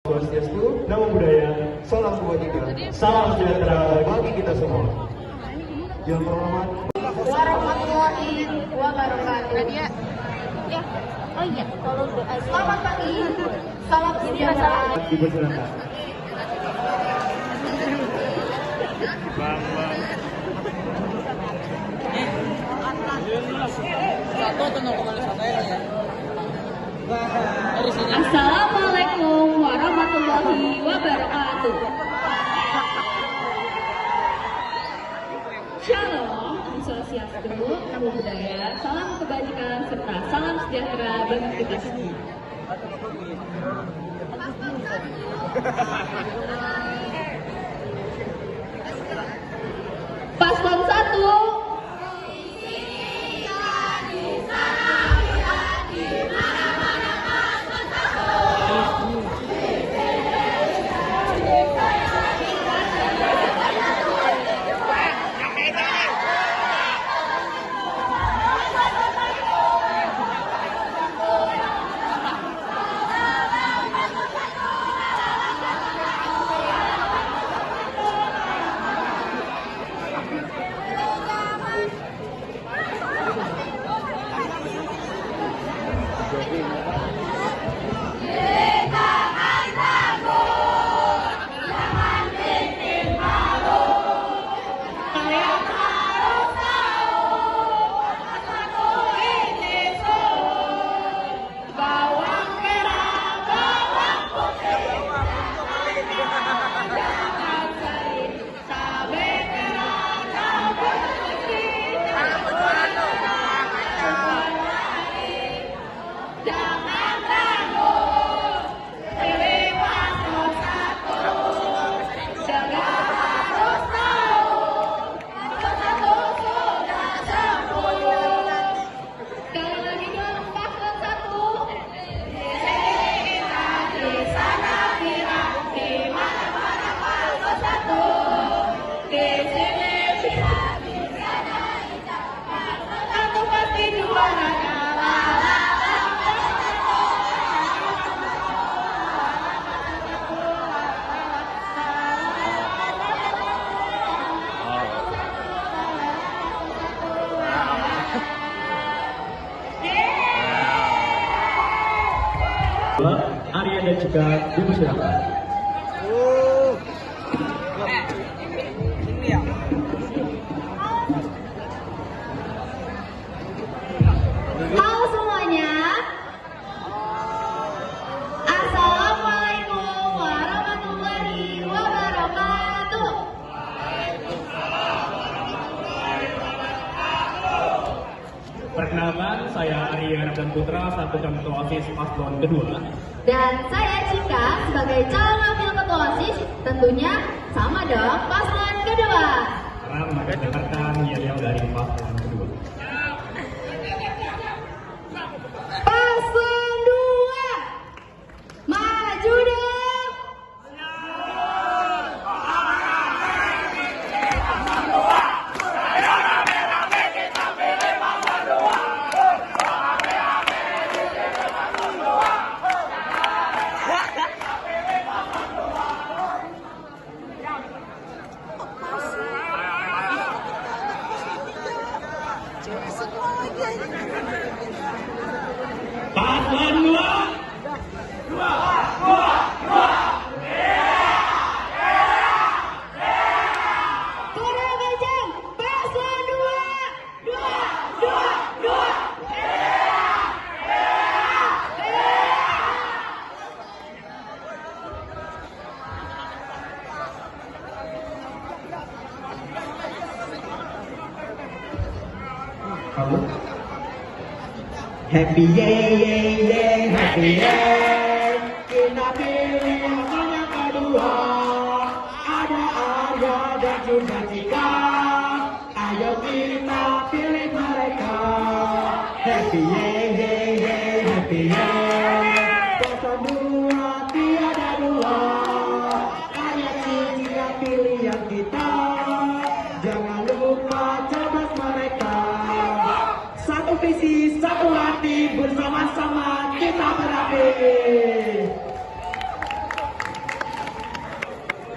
Swastiastu, Namo Buddhaya, Salam Kebajikan, Salam Sejahtera bagi kita semua. Yang terhormat warahmatullahi wabarakatuh. Ya. Oh iya, tolong doa. Selamat pagi. Salam sejahtera. Dipersilakan. Assalamualaikum warahmatullahi wabarakatuh. Shalom, Om Swastiastu, Namo Buddhaya, salam kebajikan serta salam sejahtera bagi kita semua. Paslon 1. Arya dan Cika dipersilakan. Halo semuanya. Assalamualaikum warahmatullahi wabarakatuh. Perkenalkan, saya Arya dan Putra, satu ketua OSIS paslon kedua. Dan saya Cika sebagai calon wakil ketua OSIS, tentunya sama dong paslon kedua. Sekarang mari dengarkan yel-yel dari paslon kedua. Paslon 2, maju dong. Paslon 2. Kurang kencang, paslon 2. Halo. Happy yeah, happy yeah. Kita pilih yang kedua. Ada Arya dan juga Cika. Ayo kita pilih mereka. Happy yeah, happy yeah. Paslon 2 tiada dua. Ayo Cika pilih yang kita. Jangan lupa cerdas mereka. Satu visi, satu hati, bersama-sama kita berapi.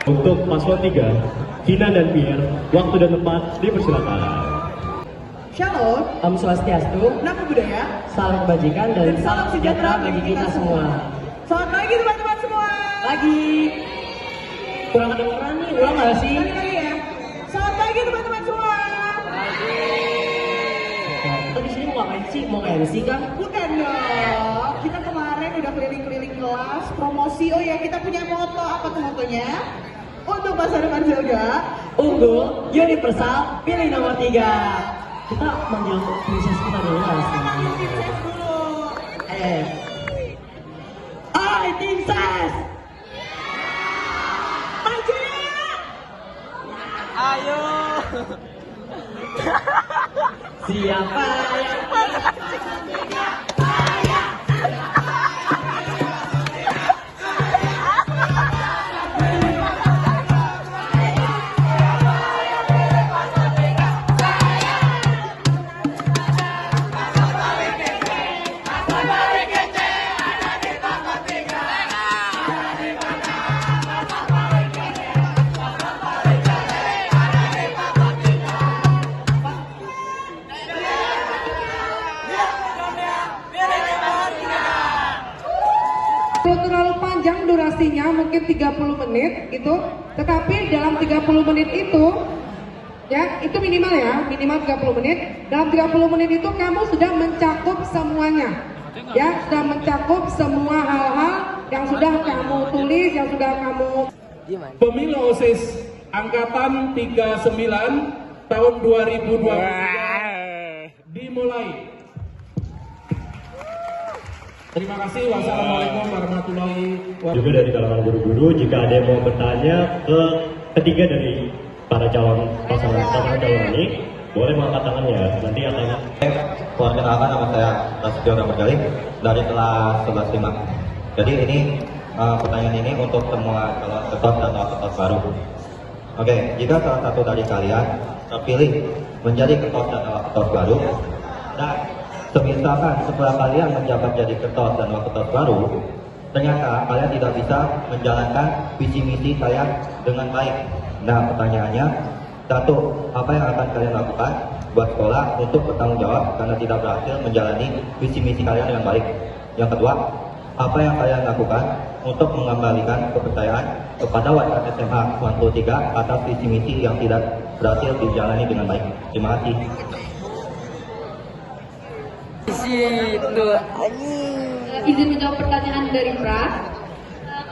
Untuk paslon 3, Vina dan Pierre, waktu dan tempat dipersilakan. Shalom, Om Swastiastu, Namo Buddhaya, salam kebajikan dan salam sejahtera bagi kita semua. Selamat pagi teman-teman semua. Lagi kurang kedengeran nih, ulang nggak sih? Sekali lagi ya. Selamat pagi teman-teman semua. Kita di sini mau ngapain sih? Mau MC kan? Bukan dong. Kita kemarin udah keliling-keliling kelas, promosi. Oh ya, kita punya moto. Apa tuh motonya? Untuk masa depan Zelda, Unggul, universal, pilih nomor 3. Kita manggil princess kita dulu nggak sih? sukses dulu. Hai princess! Maju. Siapa yang terlalu panjang durasinya, mungkin 30 menit gitu, tetapi dalam 30 menit itu ya, itu minimal 30 menit. Dalam 30 menit itu kamu sudah mencakup semuanya, ya, sudah mencakup semua hal-hal yang sudah kamu tulis, yang sudah kamu. Pemilu OSIS Angkatan 39 tahun 2023 dimulai. Terima kasih. Wassalamualaikum warahmatullahi wabarakatuh. Juga dari kalangan guru-guru, jika ada yang mau bertanya ke ketiga dari para pasangan calon ini, boleh mengangkat tangannya. Nanti akan Perkenalkan, nama saya Prasetyo Ramadjali dari kelas 11 5. Jadi ini pertanyaan ini untuk semua calon ketua dan ketua baru. Oke, jika salah satu dari kalian terpilih menjadi ketua dan ketua baru, dan semisalkan setelah kalian menjabat jadi ketua dan ketua baru, ternyata kalian tidak bisa menjalankan visi misi kalian dengan baik. Nah, pertanyaannya, satu, apa yang akan kalian lakukan buat sekolah untuk bertanggung jawab karena tidak berhasil menjalani visi misi kalian dengan baik? Yang kedua, apa yang kalian lakukan untuk mengembalikan kepercayaan kepada warga SMA 93 atas visi misi yang tidak berhasil dijalani dengan baik? Terima kasih. Izin menjawab pertanyaan dari Pras.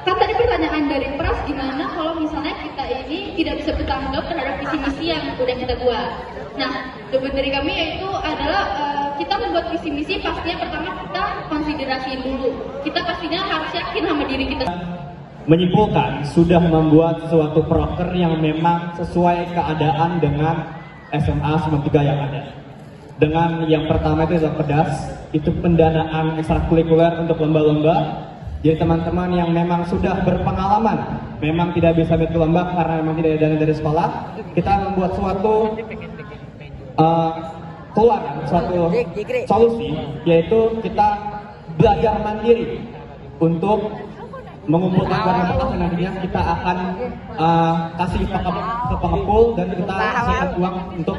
Kan tadi pertanyaan dari Pras, gimana kalau misalnya kita ini tidak bisa bertanggung jawab terhadap visi misi yang udah kita buat. Nah, jawaban dari kami yaitu adalah kita membuat visi misi pastinya pertama kita konsiderasiin dulu. Kita pastinya harus yakin sama diri kita. Menyimpulkan sudah membuat suatu proker yang memang sesuai keadaan dengan SMA 93 yang ada. Dengan yang pertama itu yang pedas, itu pendanaan ekstrakurikuler untuk lomba-lomba. Jadi teman-teman yang memang sudah berpengalaman, memang tidak bisa ikut lomba karena memang tidak ada dana dari sekolah, kita membuat suatu suatu solusi, yaitu kita belajar mandiri untuk mengumpulkan barang bekas dan nantinya kita akan kasih ke pengepul dan kita kasihkan uang untuk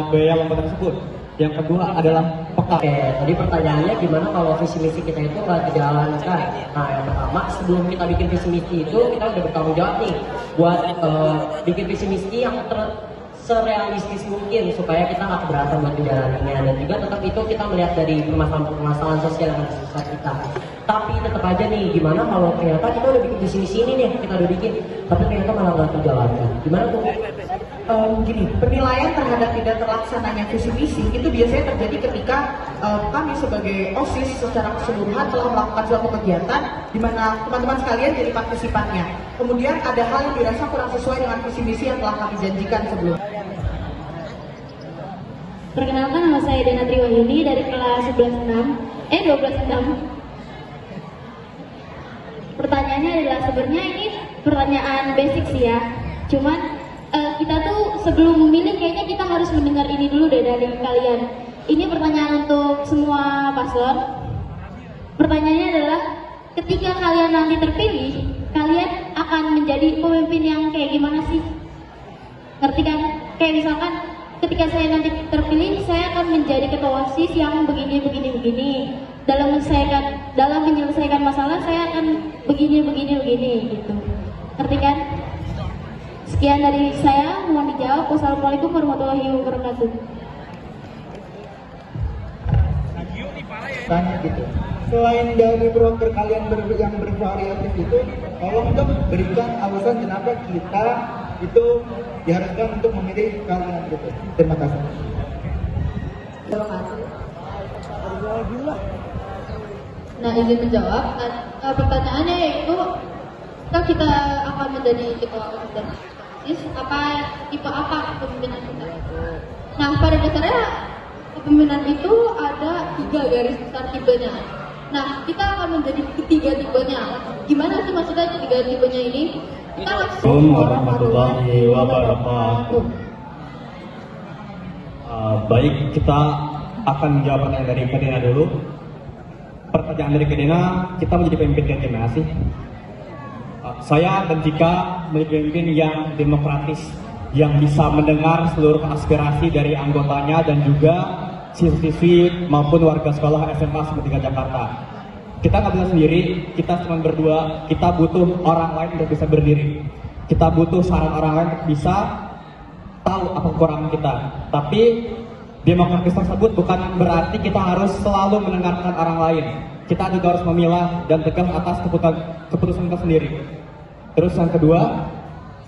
biaya lomba tersebut. Yang kedua adalah peka. Oke, tadi pertanyaannya gimana kalau visi misi kita itu nggak dijalankan? Nah, yang pertama sebelum kita bikin visi misi itu kita udah bertanggung jawab nih buat bikin visi misi yang serealistis mungkin supaya kita nggak keberatan buat menjalaninya, dan juga tetap itu kita melihat dari permasalahan sosial yang ada di sekitar kita. Tapi tetap aja nih, gimana kalau ternyata kita udah bikin visi misi ini nih, kita udah bikin, tapi ternyata malah nggak terjalankan. Gimana tuh? Gini, penilaian terhadap tidak terlaksananya visi misi itu biasanya terjadi ketika kami sebagai OSIS secara keseluruhan telah melakukan suatu kegiatan di mana teman-teman sekalian jadi partisipannya. Kemudian ada hal yang dirasa kurang sesuai dengan visi misi yang telah kami janjikan sebelumnya. Perkenalkan, nama saya Dana Triwahyuni dari kelas 12.6. Pertanyaannya adalah, sebenarnya ini pertanyaan basic sih ya. Cuman kita tuh sebelum memilih kayaknya kita harus mendengar ini dulu deh dari kalian. Ini pertanyaan untuk semua paslon. Pertanyaannya adalah, ketika kalian nanti terpilih, kalian akan akan menjadi pemimpin yang kayak gimana sih? Ngerti kan? Kayak misalkan ketika saya nanti terpilih, saya akan menjadi ketua OSIS yang begini. Dalam menyelesaikan masalah, saya akan begini gitu. Ngerti kan? Sekian dari saya, mohon dijawab. Wassalamualaikum warahmatullahi wabarakatuh. Tanya gitu. Selain dari broker kalian yang bervariatif itu, tolong dong berikan alasan kenapa kita itu diharuskan untuk memilih kalian gitu. Terima kasih. Terima kasih. Nah, izin menjawab. Pertanyaannya yaitu, kita akan menjadi ketua OSIS dan OSIS, tipe apa kepemimpinan kita? Nah, pada dasarnya kepemimpinan itu ada 3 garis besar tipenya. Nah, kita akan menjadi ketiga tipenya. Gimana sih maksudnya ketiga tipenya ini? Kita Assalamualaikum warahmatullahi wabarakatuh. Baik, kita akan menjawab pertanyaan dari Kedina dulu. Pertanyaan dari Kedina, kita menjadi pemimpin yang gimana sih? Saya dan Jika menjadi pemimpin yang demokratis, yang bisa mendengar seluruh aspirasi dari anggotanya dan juga siswi maupun warga sekolah SMA 3 Jakarta. Kita nggak bisa sendiri, kita cuma berdua, kita butuh orang lain untuk bisa berdiri. Kita butuh saran orang lain untuk bisa tahu apa kekurangan kita. Tapi demokratis tersebut bukan berarti kita harus selalu mendengarkan orang lain. Kita juga harus memilah dan tegas atas keputusan kita sendiri. Terus yang kedua,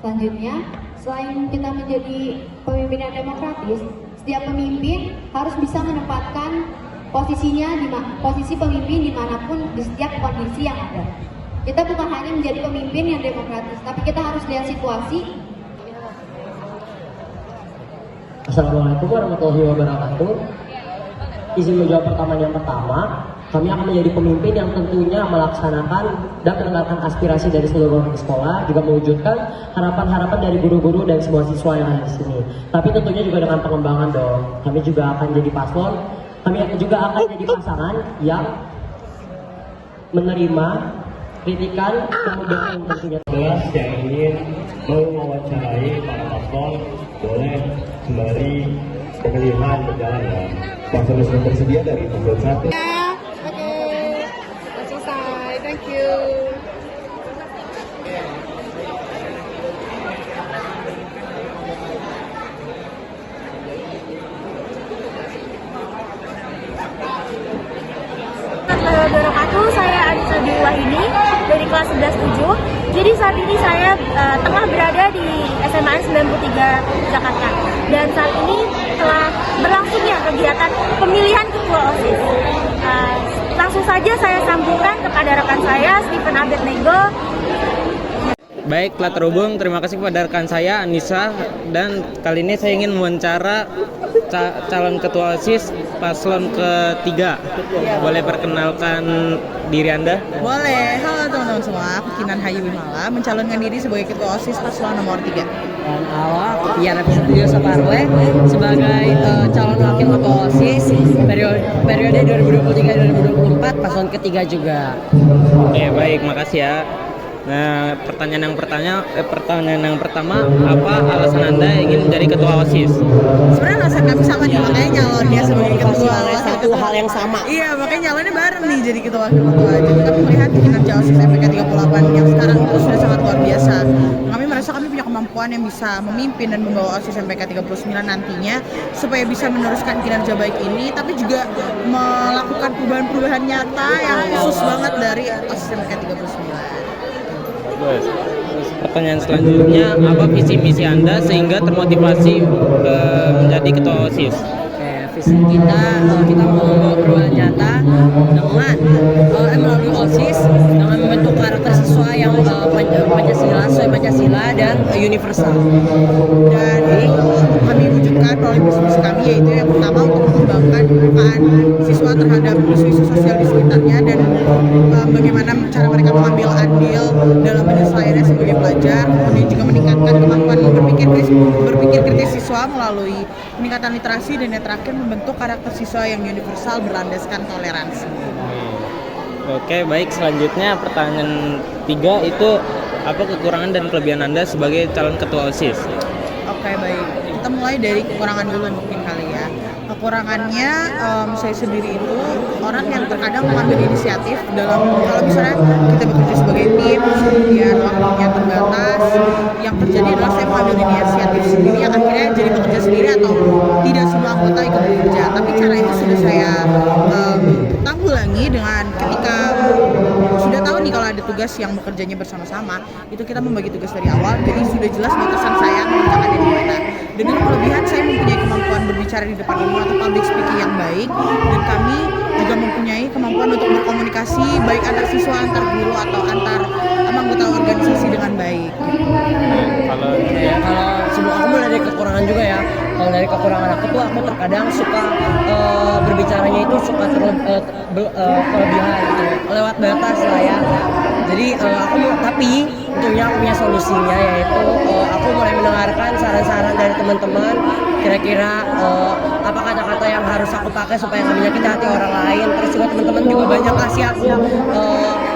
selanjutnya, selain kita menjadi pemimpin yang demokratis, setiap pemimpin harus bisa menempatkan posisi pemimpin dimanapun di setiap kondisi yang ada. Kita bukan hanya menjadi pemimpin yang demokratis, tapi kita harus lihat situasi. Assalamualaikum warahmatullahi wabarakatuh. Izin menjawab yang pertama, kami akan menjadi pemimpin yang tentunya melaksanakan dan mendengarkan aspirasi dari seluruh orang di sekolah, juga mewujudkan harapan-harapan dari guru-guru dan semua siswa yang ada di sini. Tapi tentunya juga dengan pengembangan dong. Kami juga akan jadi paslon, kami juga akan jadi pasangan yang menerima kritikan kemudian tentunya. jelas yang ingin mewawancarai para paslon boleh sembari pemilihan berjalan ya. Paslon sudah tersedia dari paslon 1. Selesai, thank you. Wabarakatuh, saya Anissa Wahini dari kelas 11-7. Jadi saat ini saya tengah berada di SMA 93 Jakarta. Dan saat ini telah berlangsungnya kegiatan pemilihan ketua OSIS. Langsung saja saya sambungkan kepada rekan saya, Stephen Abednego. Baik, telah terhubung. Terima kasih kepada rekan saya, Anissa. Dan kali ini saya ingin mewawancara calon ketua OSIS paslon ketiga. Boleh perkenalkan diri Anda? Boleh. Halo teman-teman semua, aku Kinan Hayu Wimala, mencalonkan diri sebagai ketua OSIS paslon nomor 3. Dan awal, Tiara Studio Saparle sebagai calon wakil ketua OSIS periode 2023-2024 paslon ketiga juga. Oke, baik, makasih ya. Nah, pertanyaan yang pertama, apa alasan Anda ingin menjadi ketua OSIS? Sebenarnya alasan kami sama nih, makanya nyalon dia sebagai ketua OSIS. Satu hal yang sama. Iya, makanya nyalonnya bareng nih jadi ketua wakil-ketua. Jadi kami melihat kinerja OSIS MPK 38 yang sekarang itu sudah sangat luar biasa. Kami merasa kami punya kemampuan yang bisa memimpin dan membawa OSIS MPK 39 nantinya supaya bisa meneruskan kinerja baik ini, tapi juga melakukan perubahan-perubahan nyata yang khusus banget dari OSIS MPK 39. Pertanyaan selanjutnya, apa visi misi Anda sehingga termotivasi menjadi ketua OSIS? Visi kita mau membawa perubahan nyata dengan melalui OSIS dengan membentuk karakter siswa yang Pancasila dan universal. Dan itu kami wujudkan melalui visi kami, yaitu yang pertama untuk mengembangkan kepekaan siswa terhadap isu-isu sosial di sekitarnya dan bagaimana cara mereka mengambil andil dalam penyelesaiannya sebagai pelajar, kemudian juga meningkatkan kemampuan berpikir kritis siswa melalui peningkatan literasi, dan yang terakhir membentuk karakter siswa yang universal berlandaskan toleransi. Oke, baik, selanjutnya pertanyaan 3 itu Apa kekurangan dan kelebihan Anda sebagai calon ketua OSIS? Oke, baik. Kita mulai dari kekurangan dulu mungkin kali ya. Kekurangannya saya sendiri itu orang yang terkadang mengambil inisiatif dalam kalau misalnya kita bekerja sebagai tim, kemudian waktunya terbatas, yang terjadi adalah saya mengambil inisiatif sendiri yang akhirnya jadi bekerja sendiri atau tidak semua anggota ikut bekerja. Tapi cara itu sudah saya tanggulangi dengan ketika sudah tahu nih kalau ada tugas yang bekerjanya bersama-sama, itu kita membagi tugas dari awal, jadi sudah jelas batasan saya mengerjakan di mana. Dengan kelebihan saya mempunyai kemampuan berbicara di depan umum atau public speaking yang baik, dan kami juga mempunyai kemampuan untuk berkomunikasi baik antar siswa, antar guru atau antar anggota organisasi dengan baik. Kalau sebelum aku mulai dari kekurangan juga ya. Kalau dari kekurangan aku tuh aku terkadang suka berbicaranya itu suka kelebihan gitu, lewat batas lah ya. Jadi tapi tentunya aku punya solusinya, yaitu aku mulai mendengarkan saran-saran dari teman-teman. Kira-kira apa kata-kata yang harus aku pakai supaya nggak menyakiti hati orang lain. Terus juga teman-teman juga banyak kasih aku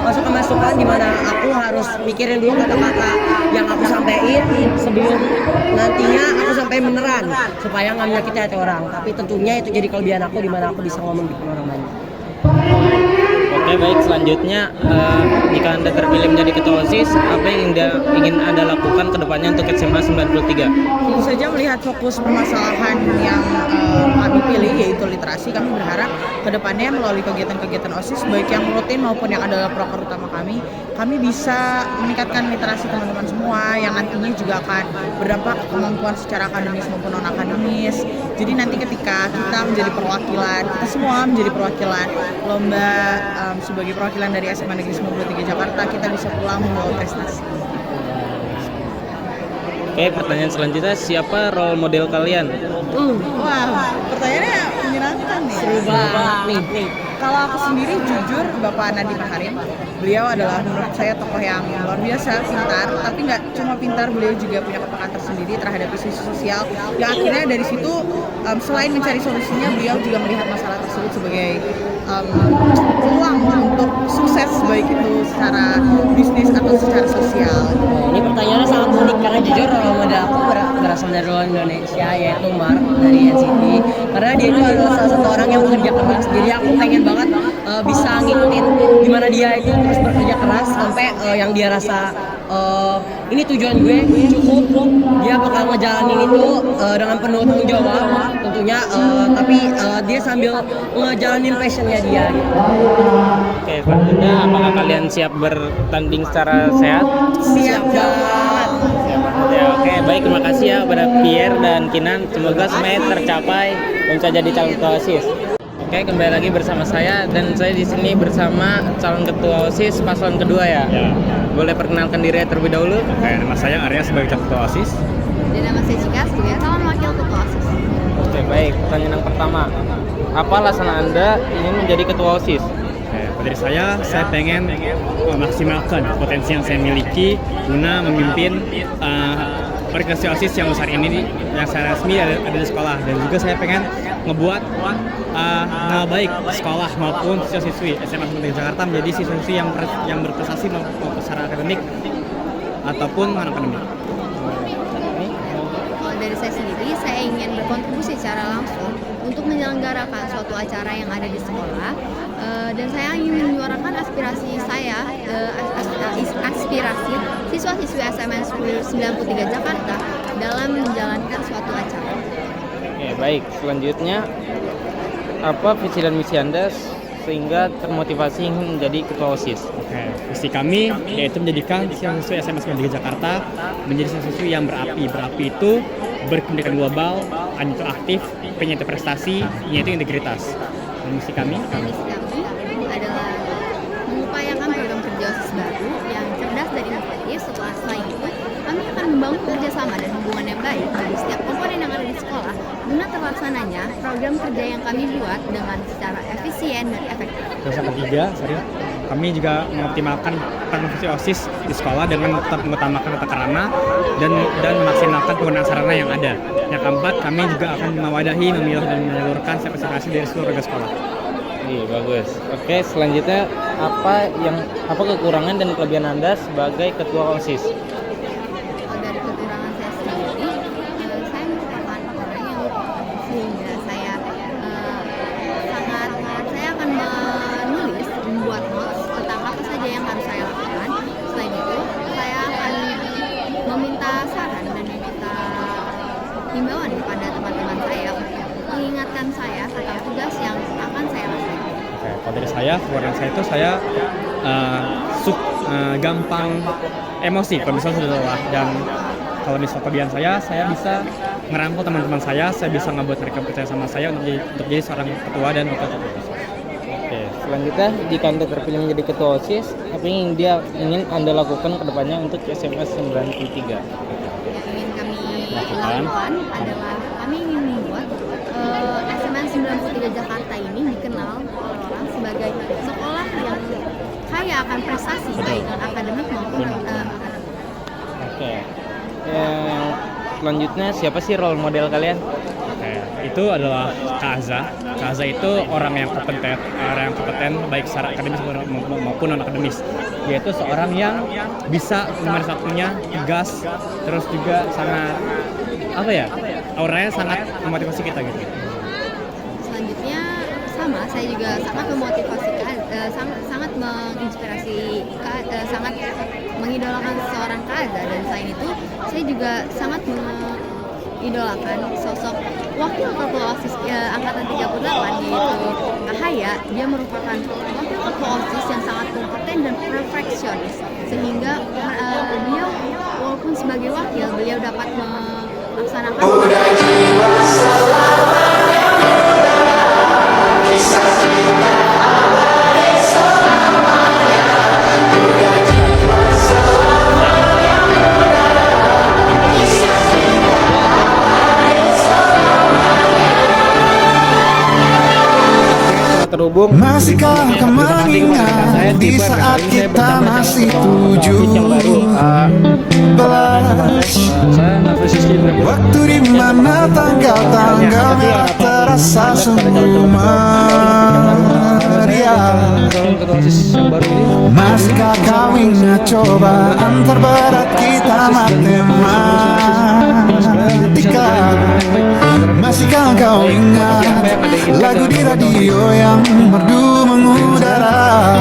masukan di mana aku harus mikirin dulu kata-kata yang aku sampaikan sebelum nantinya aku sampai beneran supaya nggak menyakiti hati orang. Tapi tentunya itu jadi kelebihan aku di mana aku bisa ngomong di depan orang banyak. Oke, baik, selanjutnya jika Anda terpilih menjadi ketua OSIS, apa yang ingin Anda lakukan ke depannya untuk SMA 93? Tentu saja melihat fokus permasalahan yang kami pilih yaitu literasi, kami berharap ke depannya melalui kegiatan-kegiatan OSIS baik yang rutin maupun yang adalah proker utama kami bisa meningkatkan literasi teman-teman semua yang nantinya juga akan berdampak kemampuan secara akademis maupun non-akademis. Jadi nanti ketika kita menjadi perwakilan, kita semua menjadi perwakilan lomba sebagai perwakilan dari SMA Negeri 93 Jakarta, kita bisa pulang membawa prestasi. Oke, pertanyaan selanjutnya, siapa role model kalian? Wah, pertanyaannya menyenangkan nih. Seru banget nih. Kalau aku sendiri jujur, Bapak Nadiem Makarim, beliau adalah menurut saya tokoh yang luar biasa, pintar, tapi nggak cuma pintar, beliau juga punya kepekaan tersendiri terhadap isu sosial. Yang akhirnya dari situ, selain mencari solusinya, beliau juga melihat masalah tersebut sebagai peluang untuk sukses, baik itu secara bisnis atau secara sosial. Ini pertanyaannya sangat unik karena jujur role model aku berasal dari luar Indonesia, yaitu Mark dari NCT. Karena dia itu adalah salah satu orang yang bekerja keras. Jadi aku pengen banget bisa ngikutin gimana dia itu terus bekerja keras sampai yang dia rasa ini tujuan gue cukup, dia bakal ngejalanin itu dengan penuh tanggung jawab tentunya, tapi dia sambil ngejalanin passionnya dia gitu. Oke, selanjutnya apakah kalian siap bertanding secara sehat? Siap banget. Ya, oke, baik, terima kasih ya pada Pierre dan Kinan. Semoga semuanya tercapai dan bisa jadi calon ketua OSIS. Oke, kembali lagi bersama saya dan saya di sini bersama calon ketua OSIS paslon kedua ya. Boleh perkenalkan diri terlebih dahulu? Oke, nama saya Arya sebagai calon ketua OSIS. Dan nama saya Cika sebagai calon wakil ketua OSIS. Oke, baik. Pertanyaan yang pertama, apa alasan Anda ingin menjadi ketua OSIS? Dari saya pengen memaksimalkan potensi yang saya miliki guna memimpin organisasi OSIS yang besar ini yang saya resmi ada di sekolah, dan juga saya pengen ngebuat nama baik sekolah maupun siswa-siswi SMA 93 Jakarta menjadi siswa-siswi yang berprestasi maupun secara akademik ataupun non-akademik. Kalau dari saya sendiri, saya ingin berkontribusi secara langsung untuk menyelenggarakan suatu acara yang ada di sekolah, dan saya ingin menyuarakan aspirasi saya, aspirasi siswa-siswi SMA 93 Jakarta dalam menjalankan suatu acara. Oke, baik. Selanjutnya, apa visi dan misi Anda sehingga termotivasi ingin menjadi ketua OSIS? Oke, visi kami yaitu menjadikan siswa-siswi SMA 93 Jakarta menjadi siswa-siswi yang berapi. Berapi itu berpendidikan global, aktif, punya prestasi, yaitu integritas. Dan misi kami adalah mengupayakan program kerja OSIS baru yang cerdas dan inovatif. Setelah itu, kami akan membangun kerjasama dan hubungan yang baik bagi setiap komponen yang ada di sekolah guna terlaksananya program kerja yang kami buat dengan secara efisien dan efektif. Terus yang ketiga, kami juga mengoptimalkan fungsi OSIS di sekolah dengan tetap mengutamakan tata krama dan memaksimalkan penggunaan sarana yang ada. Yang keempat, kami juga akan mewadahi, memilah dan menyalurkan sertifikasi dari seluruh warga sekolah. Iya, bagus. Oke, selanjutnya apa kekurangan dan kelebihan Anda sebagai ketua OSIS? Dari kekurangan saya sendiri, saya merupakan orang yang sehingga saya akan membuat notes tentang apa saja yang harus saya lakukan. Selain itu, saya akan meminta saran dan meminta himbauan kepada teman-teman saya untuk mengingatkan saya tentang tugas yang akan saya lakukan. Oke, kalau dari saya, kekurangan saya itu saya gampang emosi kalau misalnya sudah lelah, dan kalau misalnya kelebihan saya bisa merangkul teman-teman saya bisa ngebuat mereka percaya sama saya untuk jadi seorang ketua dan wakil ketua OSIS. Oke, selanjutnya jika Anda terpilih menjadi ketua OSIS, apa yang ingin Anda lakukan ke depannya untuk SMS 93? Yang ingin kami lakukan adalah kami ingin membuat SMAN 93 Jakarta ini dikenal oleh orang sebagai sekolah yang kaya akan prestasi baik akademik maupun akademik. Oke. Selanjutnya siapa sih role model kalian? Oke, itu adalah Kak Aza. Kak Aza itu orang yang kompeten baik secara akademis maupun non akademis. Dia itu seorang yang bisa memanage waktunya, tegas, terus juga sangat auranya sangat memotivasi kita gitu. Selanjutnya sama, saya juga sangat memotivasi, sangat menginspirasi, sangat mengidolakan seorang Kak Aza, dan selain itu saya juga sangat mengidolakan sosok wakil ketua OSIS angkatan 38 yaitu Kak Haya. Dia merupakan wakil ketua OSIS yang sangat kompeten dan perfeksionis, sehingga beliau walaupun sebagai wakil beliau dapat melaksanakan terhubung. Masihkah kau mengingat di saat kita masih 17 waktu di mana tanggal-tanggal merah terasa sungguh meriah. Masihkah kau ingat cobaan terberat kita matematika? Masihkah kau ingat lagu di radio yang merdu mengudara?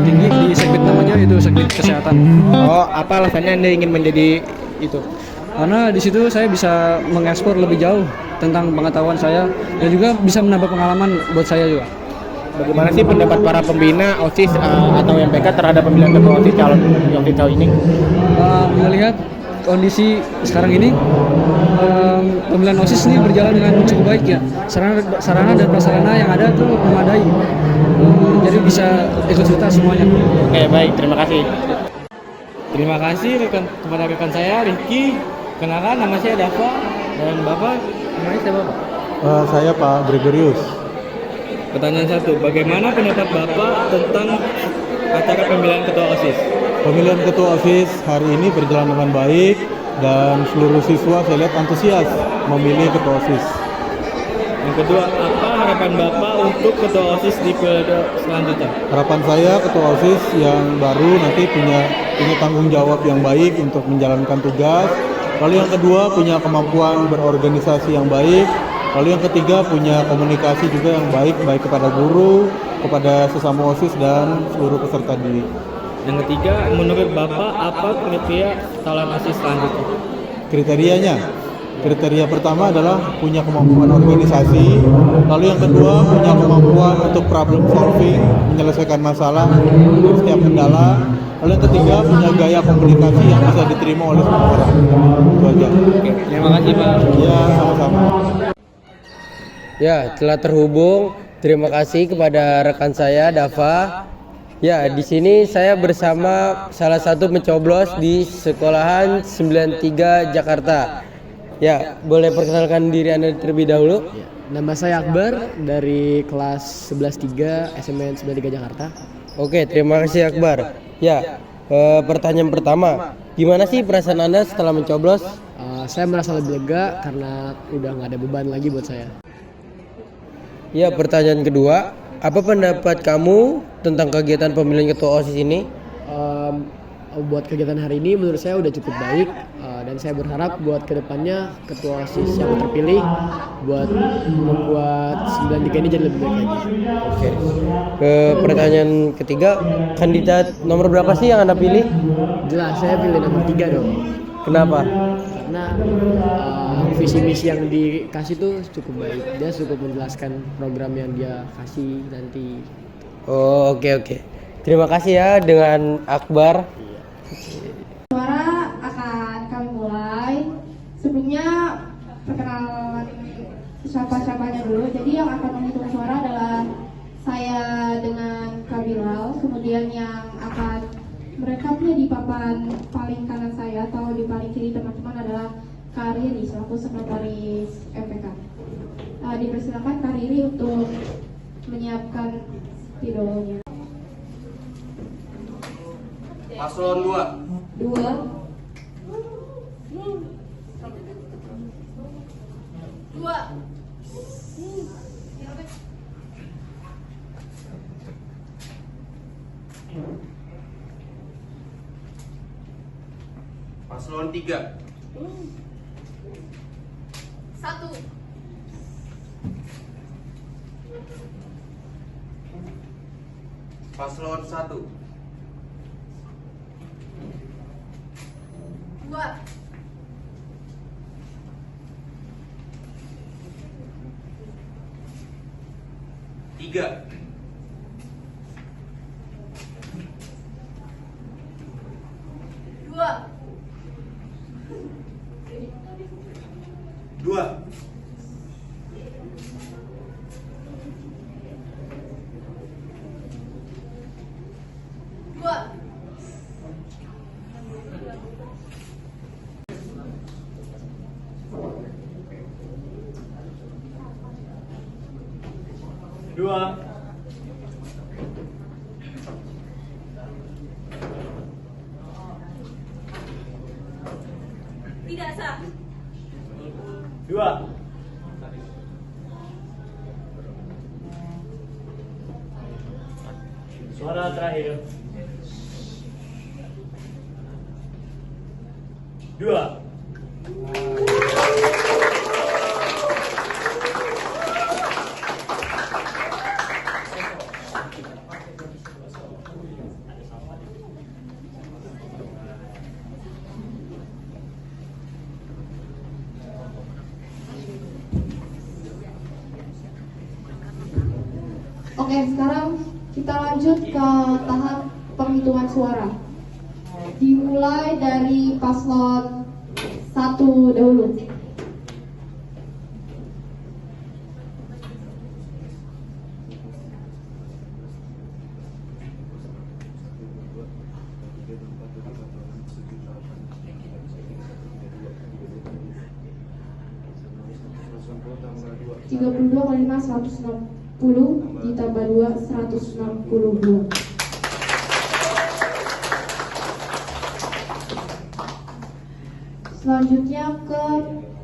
Tinggi di segmen namanya itu segmen kesehatan. Oh, apa alasannya Anda ingin menjadi itu? Karena di situ saya bisa mengekspor lebih jauh tentang pengetahuan saya dan juga bisa menambah pengalaman buat saya juga. Bagaimana sih pendapat para pembina OSIS atau MPK terhadap pemilihan ketua OSIS calon yang kita ini? Melihat kondisi sekarang ini, pemilihan OSIS ini berjalan dengan cukup baik ya. Sarana dan prasarana yang ada tuh memadai. Jadi bisa ikut serta semuanya. Oke, baik, terima kasih. Terima kasih kepada rekan saya Rifki. Kenalkan, nama saya Dava, dan Bapak namanya siapa Pak? Saya Pak Gregorius. Pertanyaan 1, bagaimana pendapat Bapak tentang acara pemilihan ketua OSIS? Pemilihan ketua OSIS hari ini berjalan dengan baik dan seluruh siswa saya lihat antusias memilih ketua OSIS. Yang kedua, apa harapan Bapak untuk ketua OSIS di periode selanjutnya? Harapan saya ketua OSIS yang baru nanti punya tanggung jawab yang baik untuk menjalankan tugas. Lalu yang kedua, punya kemampuan berorganisasi yang baik. Lalu yang ketiga, punya komunikasi juga yang baik kepada guru, kepada sesama OSIS dan seluruh peserta didik. Yang ketiga, menurut Bapak apa kriteria calon OSIS selanjutnya? Kriteria pertama adalah punya kemampuan organisasi. Lalu yang kedua, punya kemampuan untuk problem solving, menyelesaikan masalah untuk setiap kendala. Lalu yang ketiga, punya gaya komunikasi yang bisa diterima oleh semua orang. Itu aja. Oke, terima kasih Pak. Ya, sama-sama. Ya, telah terhubung. Terima kasih kepada rekan saya Dava. Ya, di sini saya bersama salah satu pencoblos di sekolahan 93 Jakarta. Ya, boleh perkenalkan diri Anda terlebih dahulu? Ya, nama saya Akbar dari kelas 11-3 SMAN 93 Jakarta. Oke, terima kasih Akbar. Ya, pertanyaan pertama, gimana sih perasaan Anda setelah mencoblos? Saya merasa lebih lega karena udah nggak ada beban lagi buat saya. Ya, pertanyaan kedua, Apa pendapat kamu tentang kegiatan pemilihan ketua OSIS ini? Buat kegiatan hari ini menurut saya udah cukup baik, dan saya berharap buat kedepannya ketua OSIS yang terpilih buat membuat 93 ini jadi lebih baik lagi. Oke. Ke pertanyaan ketiga, kandidat nomor berapa sih yang Anda pilih? Jelas saya pilih nomor 3 dong. Kenapa? Karena visi misi yang dikasih tuh cukup baik, dia cukup menjelaskan program yang dia kasih nanti. Oh, oke. Terima kasih ya dengan Akbar. Suara akan kami mulai. Sebelumnya perkenalan siapa-siapanya dulu. Jadi yang akan menghitung suara adalah saya dengan Kak Bilal. Kemudian yang akan merekapnya di papan paling kanan saya atau di paling kiri teman-teman adalah Kak Riri selaku sekretaris MPK. Dipersilakan Kak Riri untuk menyiapkan spidolnya. Paslon 2. 2. Paslon 3. 1. Paslon 1. 2. 3. 2. 2. Tidak sah. 2. Suara terakhir. 2. Oke, sekarang kita lanjut ke tahap penghitungan suara. Dimulai dari paslon 1 dahulu. Tiga 32 kali 5 160 ditambah 2 162. Selanjutnya ke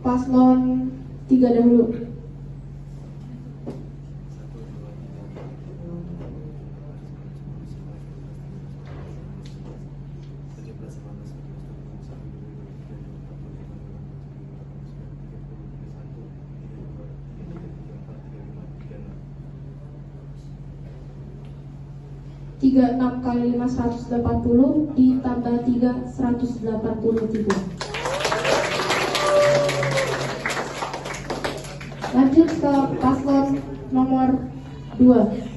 paslon 3 dahulu. Tiga 6 kali 5 180 ditambah 3 183. Lanjut ke paslon nomor 2.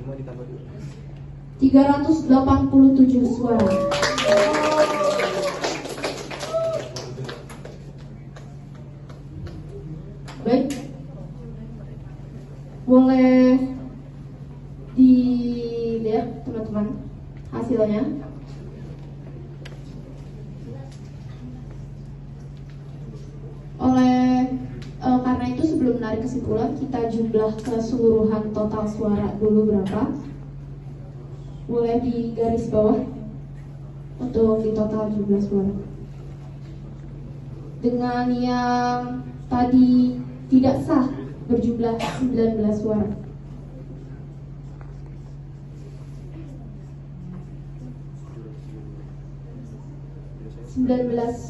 Ditambah 387 suara. Baik, boleh dilihat teman-teman hasilnya. Karena itu sebelum menarik kesimpulan, kita jumlah keseluruhan total suara dulu berapa. Boleh di garis bawah untuk di total jumlah suara. Dengan yang tadi tidak sah berjumlah 19 suara.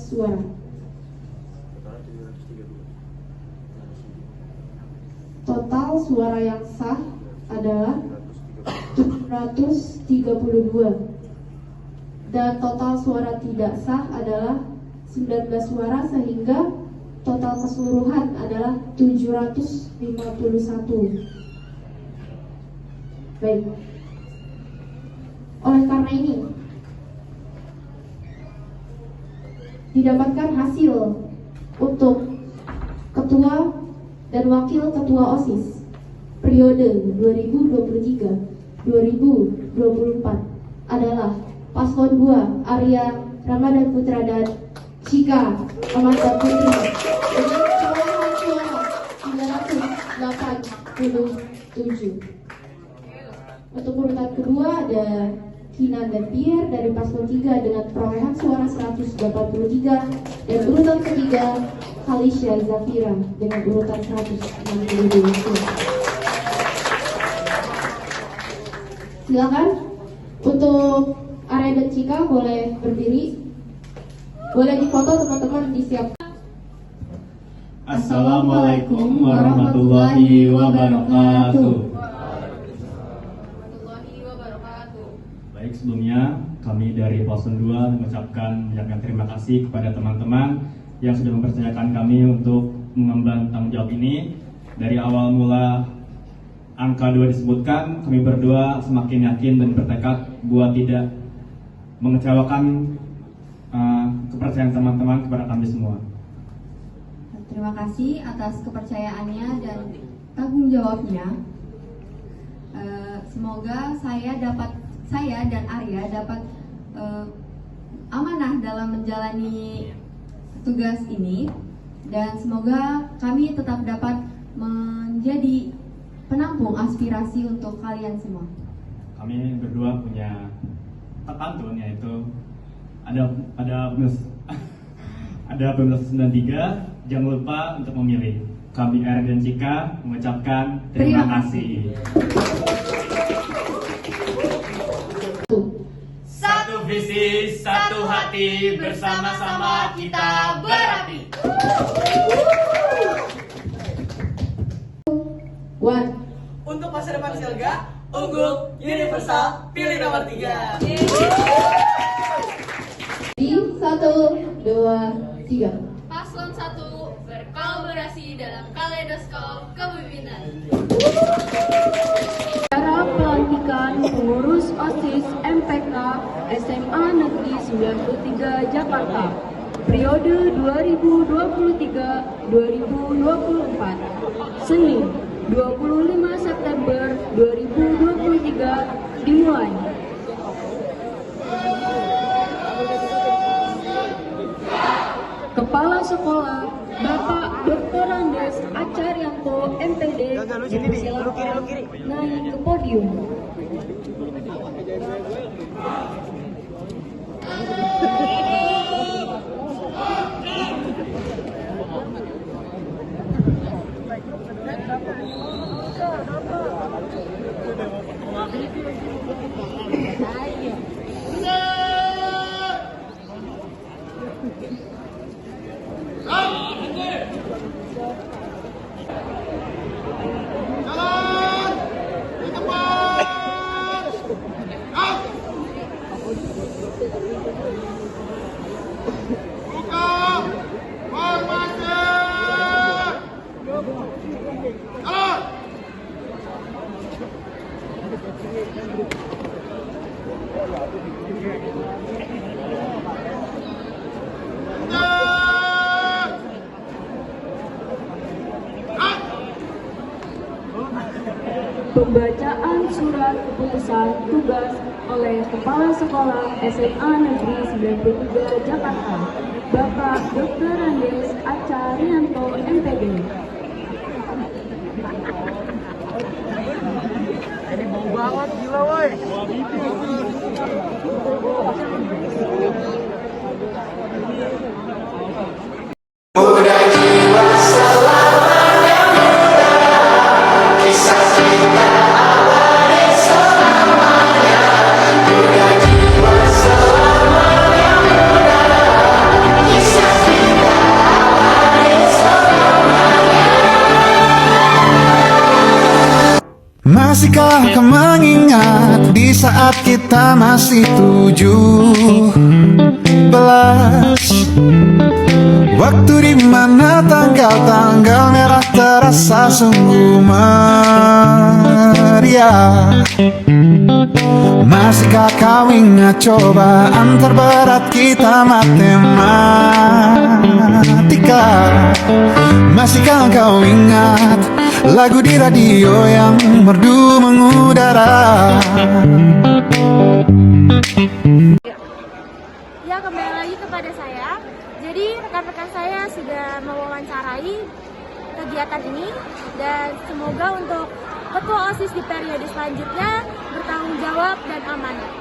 Suara. Total suara yang sah adalah 732 dan total suara tidak sah adalah 19 suara, sehingga total keseluruhan adalah 751. Baik. Oleh karena ini, didapatkan hasil untuk ketua dan wakil ketua OSIS periode 2023-2024 adalah Paslon 2 Arya Ramadan Putra dan Cika Amanda Putri dengan perolehan suara 987. Untuk urutan kedua ada Kinan dan Pierre dari Paslon 3 dengan perolehan suara 183, dan urutan ketiga Khalisya Zafira dengan urutan 162 suara. Silakan untuk Arya dan Cika boleh berdiri, boleh difoto teman-teman, disiapkan. Assalamualaikum warahmatullahi wabarakatuh. Baik, sebelumnya kami dari Paslon 2 mengucapkan terima kasih kepada teman-teman yang sudah mempercayakan kami untuk mengemban tanggung jawab ini. Dari awal mula angka 2 disebutkan, kami berdua semakin yakin dan bertekad buat tidak mengecewakan kepercayaan teman-teman kepada kami semua. Terima kasih atas kepercayaannya dan tanggung jawabnya. Semoga saya dan Arya dapat amanah dalam menjalani tugas ini, dan semoga kami tetap dapat menjadi penampung aspirasi untuk kalian semua. Kami berdua punya pantun, yaitu ada pemilu 93, jangan lupa untuk memilih. Kami Arya dan Cika mengucapkan terima kasih. Satu visi, satu hati, bersama-sama kita berapi. Untuk masa depan Silga, unggul, universal, pilih nomor 3. Di 1, 2, 3. Paslon 1 berkolaborasi dalam kaleidoskop kepemimpinan. Cara pelantikan pengurus OSIS MPK SMA Negeri 93 Jakarta periode 2023-2024 Senin 25 September 2023 dimulai. Kepala Sekolah Bapak Dr. Andes Acaryanto MPD silakan naik ke podium. pembacaan surat keputusan tugas oleh Kepala Sekolah SMA Negeri 93 Jakarta, Bapak Dr. Andes Acarianto MPD. Ini bau banget, gila woi. Muda jiwa selamanya muda, kisah cinta abadi selamanya. Muda jiwa selamanya muda, kisah cinta abadi selamanya. Masihkah kau mengingat di saat kita masih 17? Waktu dimana tanggal-tanggal merah terasa sungguh meriah. Masihkah kau ingat cobaan terberat kita matematika? Masihkah kau ingat lagu di radio yang merdu mengudara? Ya, kembali lagi kepada saya. Jadi rekan-rekan saya sudah mewawancarai kegiatan ini dan semoga untuk ketua OSIS di periode selanjutnya bertanggung jawab dan amanah.